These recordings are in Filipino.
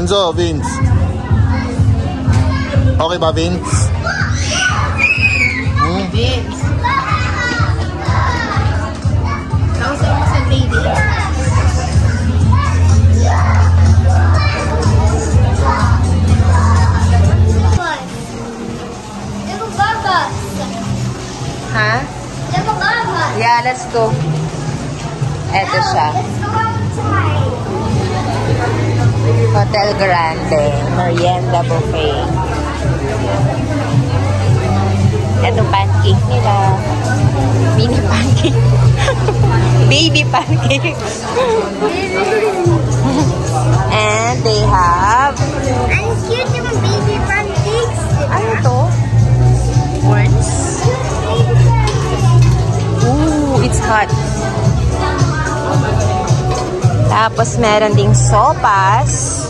Enzo, Vince. Okay ba, Vince? Vince. Kausap mo sa lady. Ha? Yeah, let's go. Eto siya. Hotel Grande Merienda Buffet. Eto pancake nila. Mini pancake. Baby pancake. And they have... Ang cute yung baby pancakes. Ano to? Worms? Ooh, it's hot. Tapos meron ding sopas.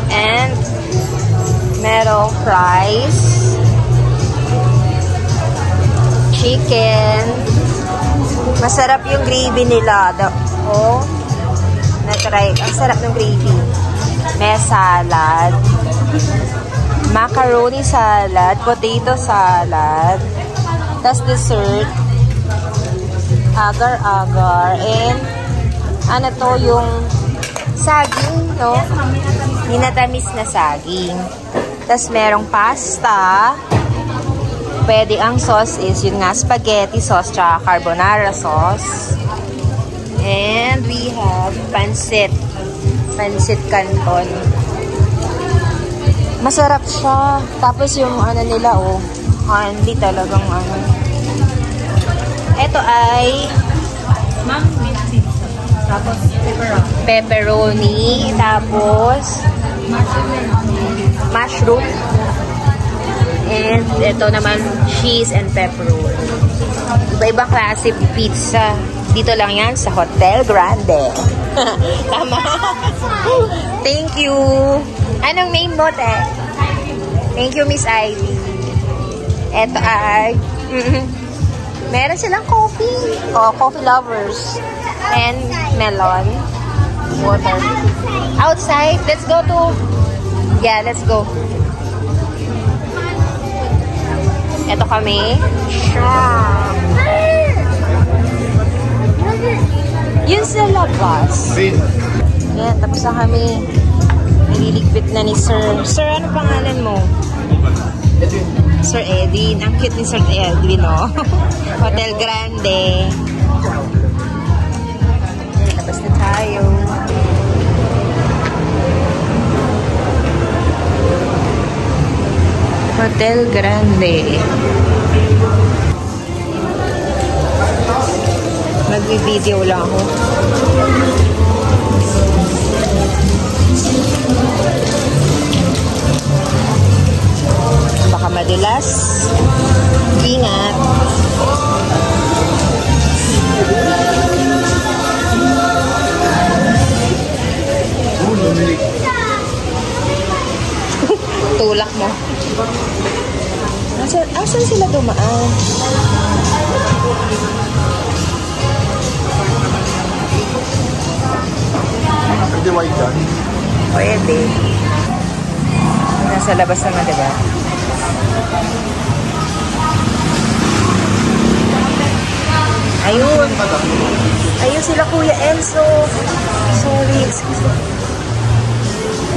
And merong fries. Chicken. Masarap yung gravy nila. Oh, na-try. Ang sarap ng gravy. May salad. Macaroni salad. Potato salad. Tapos dessert. Agar-agar. And ano to, yung saging, no? Minatamis na saging. Tapos merong pasta. Pwede ang sauce is yun nga, spaghetti sauce tsaka carbonara sauce. And we have pancit. Pancit canton. Masarap siya. Tapos yung ano nila, oh. Hindi talagang ano. Ito ay tapos pepperoni. Tapos mushroom. And ito naman cheese and pepperoni. Iba-ibang klase pizza. Dito lang yan sa Hotel Grande. Tama. Thank you. Anong name mo, te? Thank you, Miss Ivy. Ito ay meron silang coffee. Oh, coffee lovers. And melon. Water. Outside. Let's go to... Yeah, let's go. Ito kami. Yun sa labas. Yan, tapos na kami. Nililigpit na ni Sir. Sir, ano pangalan mo? Sir Edwin. Ang cute ni Sir Edwin, no? Hotel Grande. Tapos na tayo. Hotel Grande. Mag-video lang ako. Baka madulas. Ingat. Tulak mo. Asan sila dumaan? Pwede white dyan? Pwede. Nasa labas naman, diba? Ayun. Ayun sila, Kuya Enzo. Sorry, excuse me.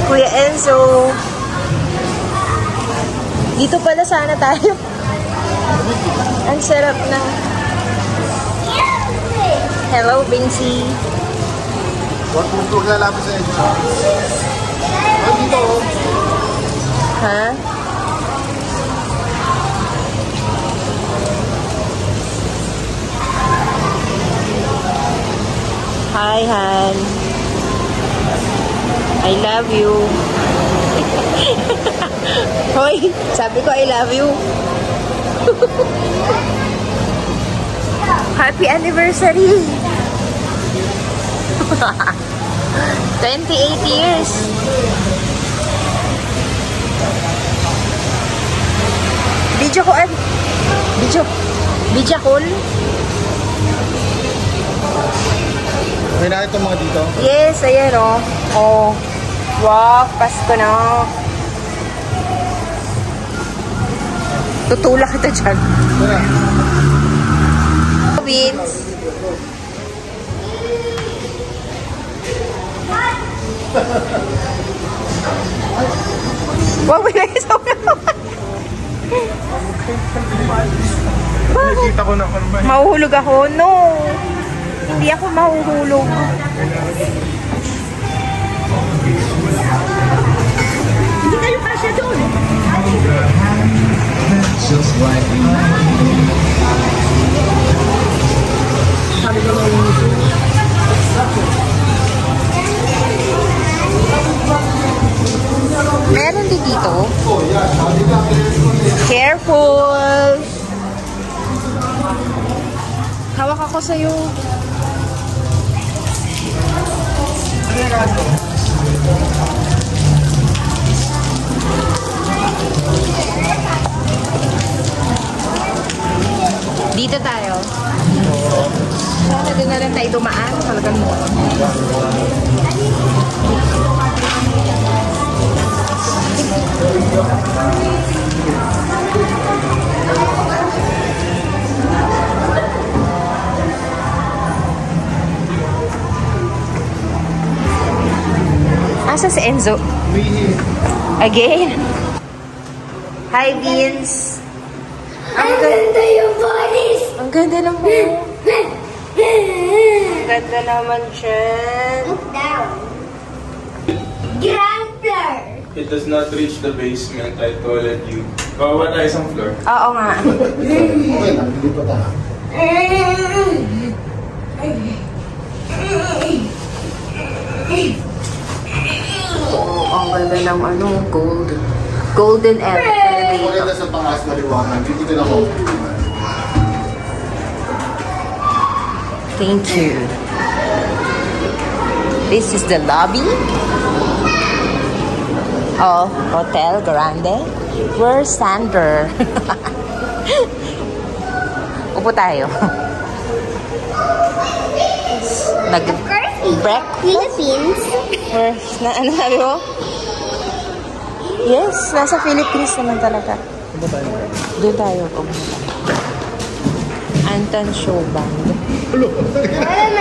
Kuya Enzo. Dito pala sana tayo. Ang sarap na. Hello, Bincy. Huwag lalapit sa Enzo. Dito. Ha? Hi, Han. I love you. Hoy, sabi ko I love you. Happy anniversary. 28 years. Video ko video call. May nakita mga dito. Yes, ayan o. Oh. Wow, Pasko na. Tutulak kita dyan. Tara. Vince. Wow, pinag-isaw na naman. Nakikita ko na kung ba. Mahuhulog ako? No. Hindi ako mahuhulog. Hindi kayo kasya doon. Just like Meron din dito. Careful! Hawak ako sa'yo. Dito tayo. Sana doon na lang tayo dumaan. Talagang mo. Asa si Enzo? Again? Hi, Vince. Ang ganda yung bodies. Ang ganda ng buhok. Ang ganda naman siya. Look down. Ground floor. It does not reach the basement. I told you. Kawawa tayo isang floor. Oo nga. okay lang, hindi pa tayo. Ang ganda ng ano, golden elevator. Maganda sa taas na liwanag. Hindi ko na ako. Thank you. This is the lobby of Hotel Grande. We're Sander. Upo tayo. Nag-breakfast. Philippines. Ano sabi mo? Yes, nasa Philippines naman talaga. Doon tayo. Anton Show Band. Wala